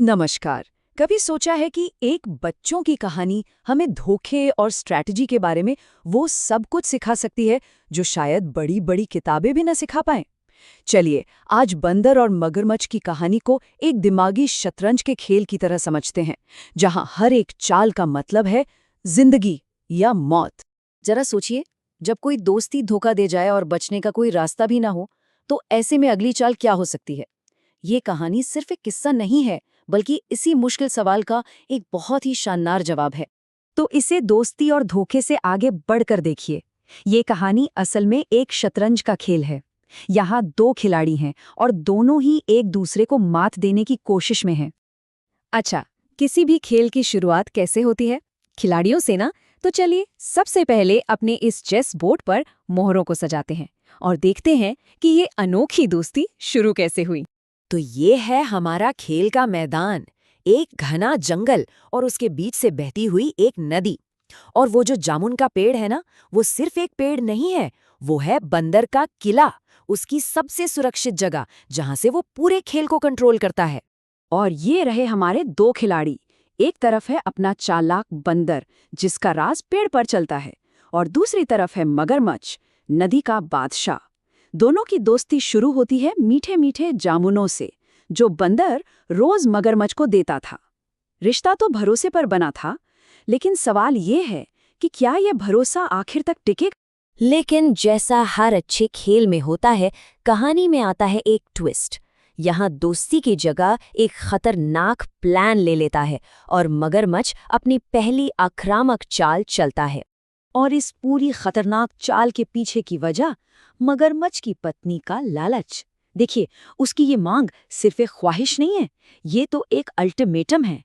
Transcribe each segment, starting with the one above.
नमस्कार। कभी सोचा है कि एक बच्चों की कहानी हमें धोखे और स्ट्रैटेजी के बारे में वो सब कुछ सिखा सकती है जो शायद बड़ी बड़ी किताबें भी न सिखा पाएं। चलिए आज बंदर और मगरमच्छ की कहानी को एक दिमागी शतरंज के खेल की तरह समझते हैं, जहां हर एक चाल का मतलब है जिंदगी या मौत। जरा सोचिए, जब कोई दोस्ती धोखा दे जाए और बचने का कोई रास्ता भी ना हो, तो ऐसे में अगली चाल क्या हो सकती है? ये कहानी सिर्फ एक किस्सा नहीं है, बल्कि इसी मुश्किल सवाल का एक बहुत ही शानदार जवाब है। तो इसे दोस्ती और धोखे से आगे बढ़कर देखिए। ये कहानी असल में एक शतरंज का खेल है। यहाँ दो खिलाड़ी हैं और दोनों ही एक दूसरे को मात देने की कोशिश में हैं। अच्छा, किसी भी खेल की शुरुआत कैसे होती है? खिलाड़ियों से ना? तो चलिए सबसे पहले अपने इस चेस बोर्ड पर मोहरों को सजाते हैं और देखते हैं कि ये अनोखी दोस्ती शुरू कैसे हुई। तो ये है हमारा खेल का मैदान, एक घना जंगल और उसके बीच से बहती हुई एक नदी। और वो जो जामुन का पेड़ है ना, वो सिर्फ एक पेड़ नहीं है, वो है बंदर का किला, उसकी सबसे सुरक्षित जगह जहां से वो पूरे खेल को कंट्रोल करता है। और ये रहे हमारे दो खिलाड़ी। एक तरफ है अपना चालाक बंदर, जिसका राज पेड़ पर चलता है, और दूसरी तरफ है मगरमच्छ, नदी का बादशाह। दोनों की दोस्ती शुरू होती है मीठे मीठे जामुनों से, जो बंदर रोज मगरमच्छ को देता था। रिश्ता तो भरोसे पर बना था, लेकिन सवाल ये है कि क्या यह भरोसा आखिर तक टिकेगा? लेकिन जैसा हर अच्छे खेल में होता है, कहानी में आता है एक ट्विस्ट। यहाँ दोस्ती की जगह एक खतरनाक प्लान ले लेता है और मगरमच्छ अपनी पहली आक्रामक चाल चलता है। और इस पूरी खतरनाक चाल के पीछे की वजह मगरमच्छ की पत्नी का लालच। देखिए, उसकी ये मांग सिर्फ एक ख्वाहिश नहीं है, ये तो एक अल्टीमेटम है।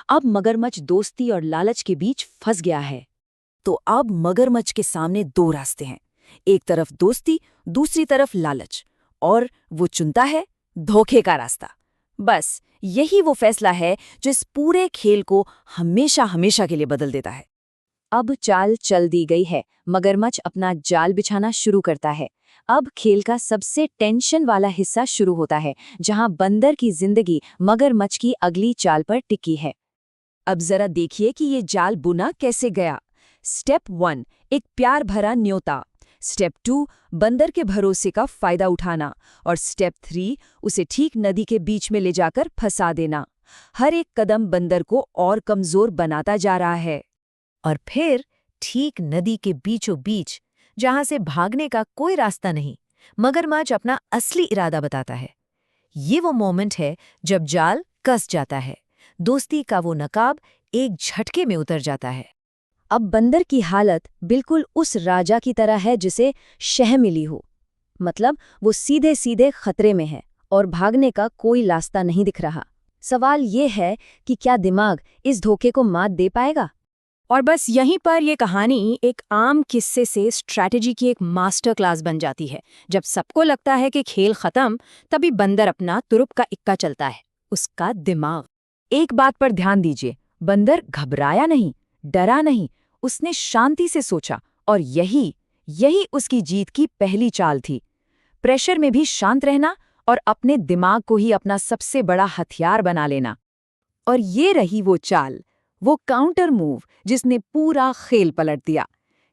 अब मगरमच्छ दोस्ती और लालच के बीच फंस गया है। तो अब मगरमच्छ के सामने दो रास्ते हैं, एक तरफ दोस्ती, दूसरी तरफ लालच, और वो चुनता है धोखे का रास्ता। बस यही वो फैसला है जो इस पूरे खेल को हमेशा हमेशा के लिए बदल देता है। अब चाल चल दी गई है, मगरमच्छ अपना जाल बिछाना शुरू करता है। अब खेल का सबसे टेंशन वाला हिस्सा शुरू होता है, जहां बंदर की जिंदगी मगरमच्छ की अगली चाल पर टिकी है। अब जरा देखिए कि ये जाल बुना कैसे गया। स्टेप 1, एक प्यार भरा न्योता। स्टेप 2, बंदर के भरोसे का फायदा उठाना। और स्टेप 3, उसे ठीक नदी के बीच में ले जाकर फंसा देना। हर एक कदम बंदर को और कमजोर बनाता जा रहा है। और फिर ठीक नदी के बीचों बीच, जहां से भागने का कोई रास्ता नहीं, मगरमच्छ अपना असली इरादा बताता है। ये वो मोमेंट है जब जाल कस जाता है, दोस्ती का वो नकाब एक झटके में उतर जाता है। अब बंदर की हालत बिल्कुल उस राजा की तरह है जिसे शह मिली हो। मतलब वो सीधे सीधे खतरे में है और भागने का कोई रास्ता नहीं दिख रहा। सवाल ये है कि क्या दिमाग इस धोखे को मात दे पाएगा? और बस यहीं पर यह कहानी एक आम किस्से से स्ट्रैटेजी की एक मास्टर क्लास बन जाती है। जब सबको लगता है कि खेल खत्म, तभी बंदर अपना तुरुप का इक्का चलता है, उसका दिमाग। एक बात पर ध्यान दीजिए, बंदर घबराया नहीं, डरा नहीं, उसने शांति से सोचा, और यही उसकी जीत की पहली चाल थी। प्रेशर में भी शांत रहना और अपने दिमाग को ही अपना सबसे बड़ा हथियार बना लेना। और ये रही वो चाल, वो काउंटर मूव जिसने पूरा खेल पलट दिया।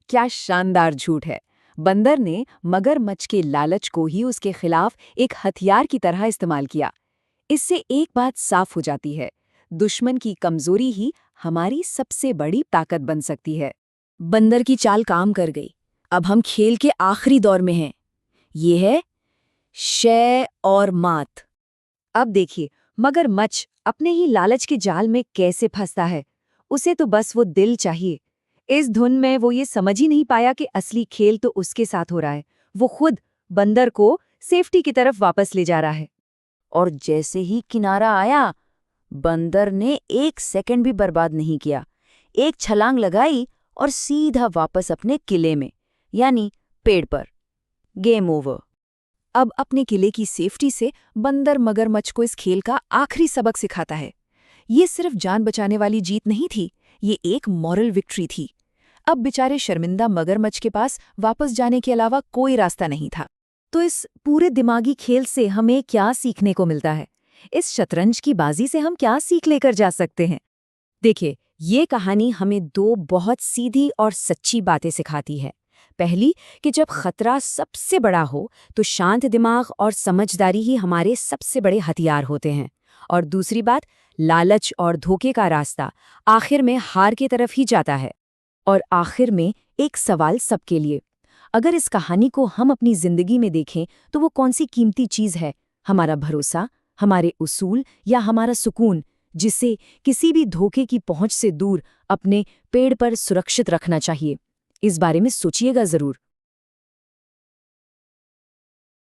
क्या शानदार झूठ है! बंदर ने मगरमच्छ के लालच को ही उसके खिलाफ एक हथियार की तरह इस्तेमाल किया। इससे एक बात साफ हो जाती है, दुश्मन की कमजोरी ही हमारी सबसे बड़ी ताकत बन सकती है। बंदर की चाल काम कर गई। अब हम खेल के आखिरी दौर में हैं। ये है शय और मात। अब देखिए, मगरमच्छ अपने ही लालच के जाल में कैसे फंसता है। उसे तो बस वो दिल चाहिए। इस धुन में वो ये समझ ही नहीं पाया कि असली खेल तो उसके साथ हो रहा है। वो खुद बंदर को सेफ्टी की तरफ वापस ले जा रहा है। और जैसे ही किनारा आया, बंदर ने एक सेकंड भी बर्बाद नहीं किया। एक छलांग लगाई और सीधा वापस अपने किले में, यानी पेड़ पर। Game over. अब अपने किले की सेफ्टी से बंदर मगरमच्छ को इस खेल का आखिरी सबक सिखाता है। ये सिर्फ जान बचाने वाली जीत नहीं थी, ये एक मॉरल विक्ट्री थी। अब बेचारे शर्मिंदा मगरमच्छ के पास वापस जाने के अलावा कोई रास्ता नहीं था। तो इस पूरे दिमागी खेल से हमें क्या सीखने को मिलता है? इस शतरंज की बाजी से हम क्या सीख लेकर जा सकते हैं? देखिए, ये कहानी हमें दो बहुत सीधी और सच्ची बातें सिखाती है। पहली, कि जब खतरा सबसे बड़ा हो तो शांत दिमाग और समझदारी ही हमारे सबसे बड़े हथियार होते हैं। और दूसरी बात, लालच और धोखे का रास्ता आखिर में हार की तरफ ही जाता है। और आखिर में एक सवाल सबके लिए, अगर इस कहानी को हम अपनी जिंदगी में देखें तो वो कौन सी कीमती चीज़ है? हमारा भरोसा, हमारे उसूल या हमारा सुकून, जिसे किसी भी धोखे की पहुंच से दूर अपने पेड़ पर सुरक्षित रखना चाहिए? इस बारे में सोचिएगा ज़रूर।